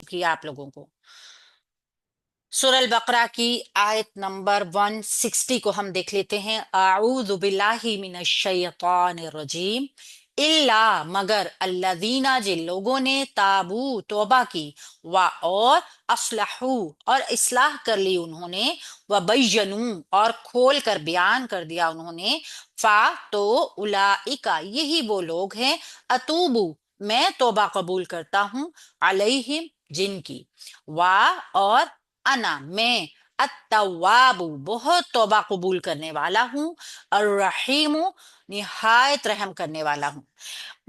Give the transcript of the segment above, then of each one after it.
चुकी है आप लोगों को। सूरह अल बकरा की आयत नंबर 160 को हम देख लेते हैं। आऊज़ु बिल्लाहि मिनश शैतानिर रजीम। इल्ला मगर अल्लज़ीना जिन लोगों ने ताबू तौबा की, व और अस्लहू और इस्लाह कर ली उन्होंने, व बय्यनू और खोल कर बयान कर दिया उन्होंने, फा तो उलाइका यही वो लोग हैं, अतूबू मैं तौबा कबूल करता हूँ, अलैहिम जिनकी, वा और अना मैं, अत्तवाबु बहुत तौबा कबूल करने वाला हूँ, अर्रहीमु निहायत रहम करने वाला हूँ।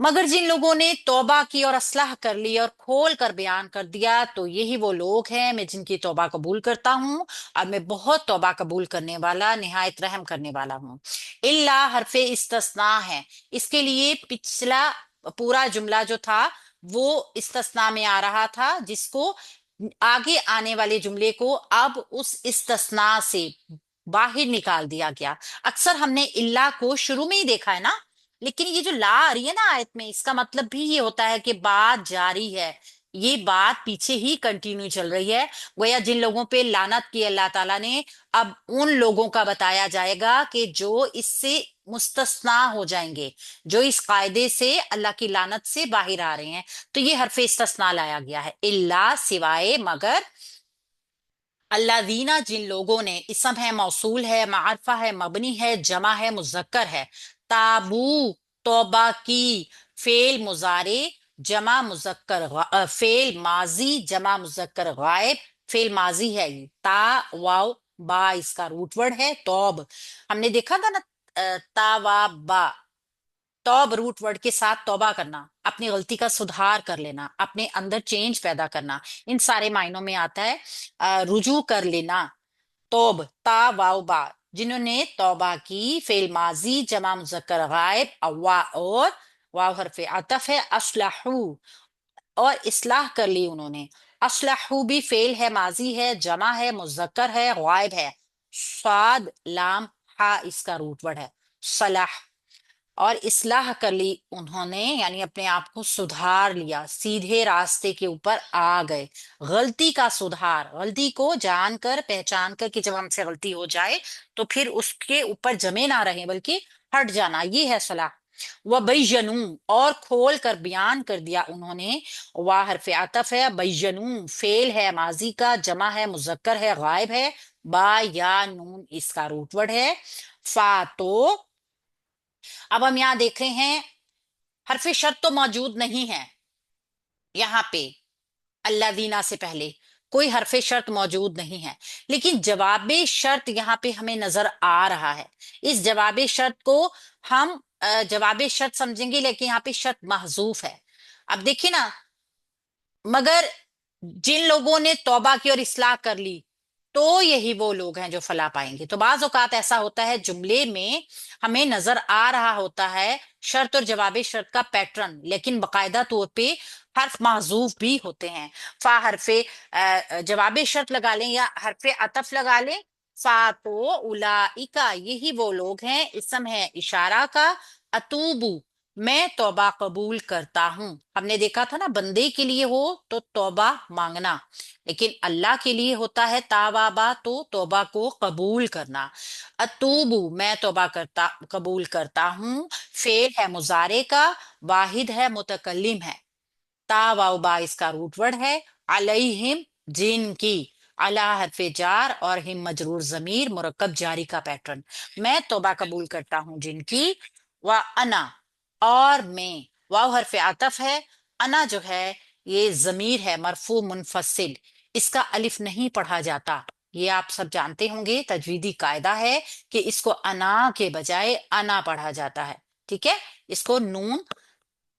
मगर जिन लोगों ने तौबा की और असलाह कर ली और खोल कर बयान कर दिया, तो यही वो लोग हैं मैं जिनकी तौबा कबूल करता हूँ, और मैं बहुत तौबा कबूल करने वाला निहायत रहम करने वाला हूँ। इल्ला हरफे इस्तस्ना है, इसके लिए पिछला पूरा जुमला जो था वो इस्तस्ना में आ रहा था, जिसको आगे आने वाले जुमले को अब उस इस्तस्ना से बाहर निकाल दिया गया। अक्सर हमने इल्ला को शुरू में ही देखा है ना, लेकिन ये जो ला आ रही है ना आयत में, इसका मतलब भी ये होता है कि बात जारी है, ये बात पीछे ही कंटिन्यू चल रही है। गोया जिन लोगों पे लानत की अल्लाह ताला ने, अब उन लोगों का बताया जाएगा कि जो इससे मुस्तस्ना हो जाएंगे, जो इस कायदे से अल्लाह की लानत से बाहर आ रहे हैं। तो ये हरफ इस्तस्ना लाया गया है, इल्ला सिवाय, मगर। अल्लादीना जिन लोगों ने, इसम है, मौसूल है, मारफा है, मबनी है, जमा है, मुजक्कर है। ताबू तौबा की, फेल मुजारे, जमा मुजक्कर फेल माजी, जमा मुजक्कर गायब, फेल माजी है ये। ता वाव बा इसका रूट वर्ड है। तौब हमने देखा था ना, ता वा बा, तौब रूट वर्ड के साथ तौबा करना, अपनी गलती का सुधार कर लेना, अपने अंदर चेंज पैदा करना, इन सारे मायनों में आता है। रुजू कर लेना। तौब ता वाव बा, जिन्होंने तौबा की, फेल माजी, जमा मुजक्कर गायब, अवा और वाव हरफे अतफ है। अस्लहू और इस्लाह कर ली उन्होंने। अस्लहू भी फेल है, माजी है, जमा है, मुजक्कर है, गायब है। स्वाद लाम हा इसका रूट वर्ड है। सलाह और इस्लाह कर ली उन्होंने, यानी अपने आप को सुधार लिया, सीधे रास्ते के ऊपर आ गए। गलती का सुधार, गलती को जानकर पहचान कर कि जब हमसे गलती हो जाए तो फिर उसके ऊपर जमे ना रहे बल्कि हट जाना, ये है सलाह। वह बैयनू और खोल कर बयान कर दिया उन्होंने। वाह हरफ आतफ है, बैयनू फेल है, माजी का, जमा है, मुजक्कर है, गायब है। बा या नून इसका रूट वर्ड है। फा तो अब हम यहाँ देख रहे हैं, हरफ शर्त तो मौजूद नहीं है यहाँ पे, अल्लादीना से पहले कोई हरफ शर्त मौजूद नहीं है, लेकिन जवाब शर्त यहाँ पे हमें नजर आ रहा है। इस जवाब शर्त को हम जवाब शर्त समझेंगे, लेकिन यहाँ पे शर्त महजूफ है। अब देखिए ना, मगर जिन लोगों ने तौबा की और इस्लाह कर ली, तो यही वो लोग हैं जो फलाह पाएंगे। तो बाज औकात ऐसा होता है जुमले में हमें नजर आ रहा होता है शर्त और जवाब शर्त का पैटर्न, लेकिन बकायदा तौर पे हर्फ महजूफ भी होते हैं। फा हरफे जवाब शर्त लगा लें या हरफे अतफ लगा लें। फा तो उलाइका यही वो लोग हैं, इसम है इशारा का। अतूबू मैं तौबा कबूल करता हूं। हमने देखा था ना, बंदे के लिए हो तो तौबा मांगना, लेकिन अल्लाह के लिए होता है तावाबा, तो तौबा को कबूल करना। अतूबू मैं तौबा करता कबूल करता हूँ, फेल है मुजारे का, वाहिद है, मुतकल्लिम है। तावाबा इसका रूट वर्ड है। अलैहिम जिनकी, अला हरफे जार और हिम मजरूर जमीर मुरक्कब जारी का पैटर्न। मैं तौबा कबूल करता हूँ जिनकी, व अना और मैं, वाव हरफे आतफ है। अना जो है ये जमीर है मरफू मुनफसिल, इसका अलिफ नहीं पढ़ा जाता। ये आप सब जानते होंगे, तजवीदी कायदा है कि इसको अना के बजाय अना पढ़ा जाता है। ठीक है, इसको नून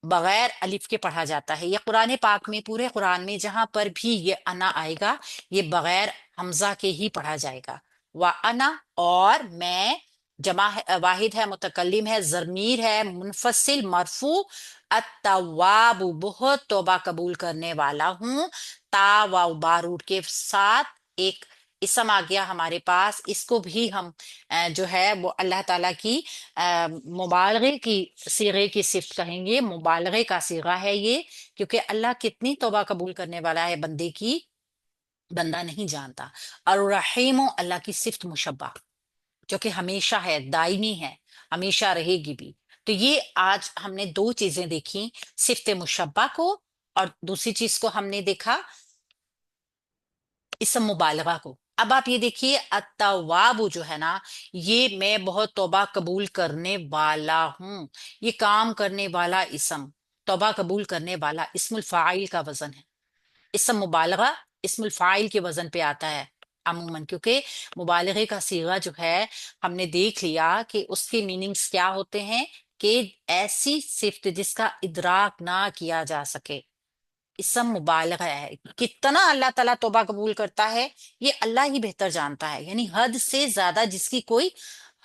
बगैर अलिफ के पढ़ा जाता है। ये कुरान पाक में, पूरे कुरान में जहां पर भी ये अना आएगा, ये बगैर हमजा के ही पढ़ा जाएगा। व अना और मैं, जमा है, वाहिद है, मुतकल्लिम है, जमीर है मुनफसिल मरफू। अत्तवाबु बहुत तौबा कबूल करने वाला हूँ। ता वाव बारूद के साथ एक اسم آ گیا ہمارے پاس، اس کو بھی ہم جو ہے وہ اللہ تعالیٰ کی مبالغے کی صیغے کی صفت کہیں گے، مبالغے کا صیغہ ہے یہ، کیونکہ اللہ کتنی توبہ قبول کرنے والا ہے بندے کی، بندہ نہیں جانتا۔ الرحیم، اللہ کی صفت مشبہ جو کہ ہمیشہ ہے، دائمی ہے، ہمیشہ رہے گی بھی۔ تو یہ آج ہم نے دو چیزیں دیکھی، صفت مشبہ کو، اور دوسری چیز کو ہم نے دیکھا اسم مبالغہ کو۔ اب آپ یہ دیکھیے التواب جو ہے نا، یہ میں بہت توبہ قبول کرنے والا ہوں، یہ کام کرنے والا اسم، توبہ قبول کرنے والا اسم الفاعل کا وزن ہے۔ اسم مبالغہ اسم الفاعل کے وزن پہ آتا ہے عموماً، کیونکہ مبالغے کا صیغہ جو ہے ہم نے دیکھ لیا کہ اس کے میننگز کیا ہوتے ہیں، کہ ایسی صفت جس کا ادراک نہ کیا جا سکے، اسم مبالغہ ہے۔ کتنا اللہ تعالیٰ توبہ قبول کرتا ہے یہ اللہ ہی بہتر جانتا ہے، یعنی حد سے زیادہ جس کی کوئی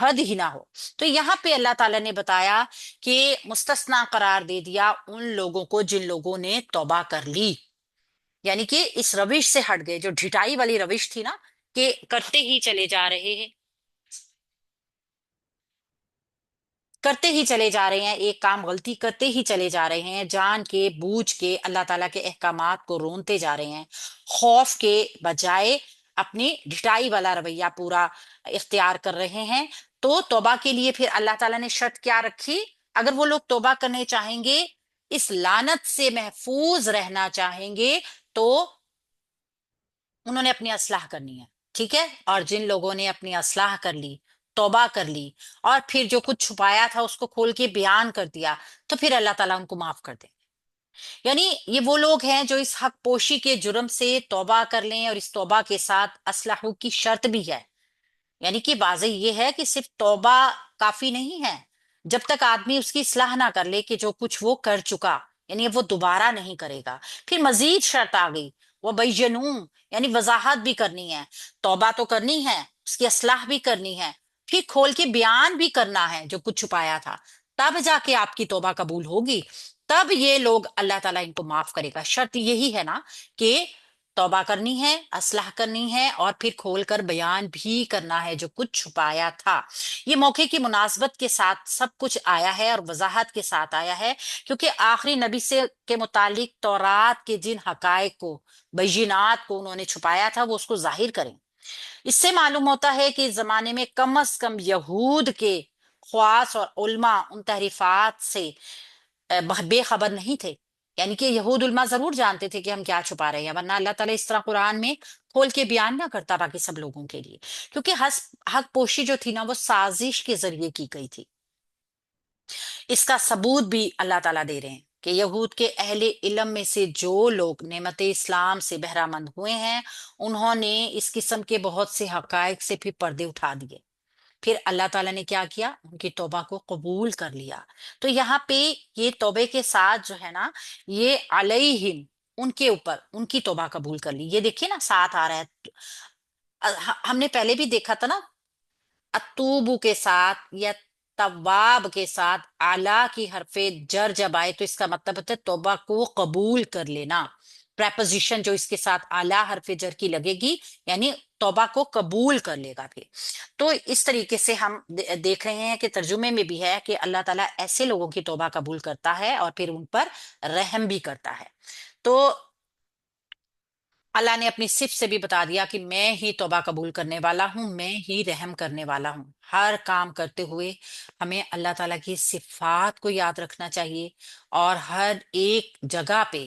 حد ہی نہ ہو۔ تو یہاں پہ اللہ تعالیٰ نے بتایا کہ مستثنا قرار دے دیا ان لوگوں کو جن لوگوں نے توبہ کر لی، یعنی کہ اس روش سے ہٹ گئے، جو ڈھٹائی والی روش تھی نا، کہ کرتے ہی چلے جا رہے ہیں، کرتے ہی چلے جا رہے ہیں، ایک کام غلطی کرتے ہی چلے جا رہے ہیں، جان کے بوجھ کے اللہ تعالیٰ کے احکامات کو رونتے جا رہے ہیں، خوف کے بجائے اپنی ڈھٹائی والا رویہ پورا اختیار کر رہے ہیں۔ تو توبہ کے لیے پھر اللہ تعالیٰ نے شرط کیا رکھی؟ اگر وہ لوگ توبہ کرنے چاہیں گے، اس لعنت سے محفوظ رہنا چاہیں گے، تو انہوں نے اپنی اصلاح کرنی ہے، ٹھیک ہے؟ اور جن لوگوں نے اپنی اصلاح کر لی، توبہ کر لی، اور پھر جو کچھ چھپایا تھا اس کو کھول کے بیان کر دیا، تو پھر اللہ تعالیٰ ان کو معاف کر دیں۔ یعنی یہ وہ لوگ ہیں جو اس حق پوشی کے جرم سے توبہ کر لیں، اور اس توبہ کے ساتھ اصلاح کی شرط بھی ہے۔ یعنی کہ واضح یہ ہے کہ صرف توبہ کافی نہیں ہے، جب تک آدمی اس کی اصلاح نہ کر لے کہ جو کچھ وہ کر چکا، یعنی وہ دوبارہ نہیں کرے گا۔ پھر مزید شرط آ گئی، وہ بینوں، یعنی وضاحت بھی کرنی ہے، توبہ تو کرنی ہے، اس کی اصلاح بھی کرنی ہے، پھر کھول کے بیان بھی کرنا ہے جو کچھ چھپایا تھا، تب جا کے آپ کی توبہ قبول ہوگی، تب یہ لوگ اللہ تعالیٰ ان کو معاف کرے گا۔ شرط یہی ہے نا کہ توبہ کرنی ہے، اصلاح کرنی ہے، اور پھر کھول کر بیان بھی کرنا ہے جو کچھ چھپایا تھا۔ یہ موقع کی مناسبت کے ساتھ سب کچھ آیا ہے اور وضاحت کے ساتھ آیا ہے، کیونکہ آخری نبی سے کے متعلق تورات کے جن حقائق کو، بینات کو انہوں نے چھپایا تھا، وہ اس کو ظاہر کریں۔ اس سے معلوم ہوتا ہے کہ اس زمانے میں کم از کم یہود کے خواص اور علماء ان تحریفات سے بے خبر نہیں تھے، یعنی کہ یہود علماء ضرور جانتے تھے کہ ہم کیا چھپا رہے ہیں، ورنہ اللہ تعالیٰ اس طرح قرآن میں کھول کے بیان نہ کرتا باقی سب لوگوں کے لیے، کیونکہ حق پوشی جو تھی نا وہ سازش کے ذریعے کی گئی تھی۔ اس کا ثبوت بھی اللہ تعالیٰ دے رہے ہیں کہ یہود کے اہل علم میں سے جو لوگ نعمت اسلام سے بہرہ مند ہوئے ہیں، انہوں نے اس قسم کے بہت سے حقائق سے پھر پردے اٹھا دیے، پھر اللہ تعالیٰ نے کیا کیا؟ ان کی توبہ کو قبول کر لیا۔ تو یہاں پہ یہ توبے کے ساتھ جو ہے نا، یہ علیہم، ان کے اوپر ان کی توبہ قبول کر لی، یہ دیکھیے نا ساتھ آ رہا ہے۔ ہم نے پہلے بھی دیکھا تھا نا، اتوبو کے ساتھ یا تواب کے ساتھ اعلیٰ کی حرف جر جب آئے تو اس کا مطلب ہوتا ہے توبہ کو قبول کر لینا، پریپوزیشن جو اس کے ساتھ اعلیٰ حرف جر کی لگے گی، یعنی توبہ کو قبول کر لے گا پھر۔ تو اس طریقے سے ہم دیکھ رہے ہیں کہ ترجمے میں بھی ہے کہ اللہ تعالیٰ ایسے لوگوں کی توبہ قبول کرتا ہے اور پھر ان پر رحم بھی کرتا ہے۔ تو اللہ نے اپنی صفت سے بھی بتا دیا کہ میں ہی توبہ قبول کرنے والا ہوں، میں ہی رحم کرنے والا ہوں۔ ہر کام کرتے ہوئے ہمیں اللہ تعالیٰ کی صفات کو یاد رکھنا چاہیے، اور ہر ایک جگہ پہ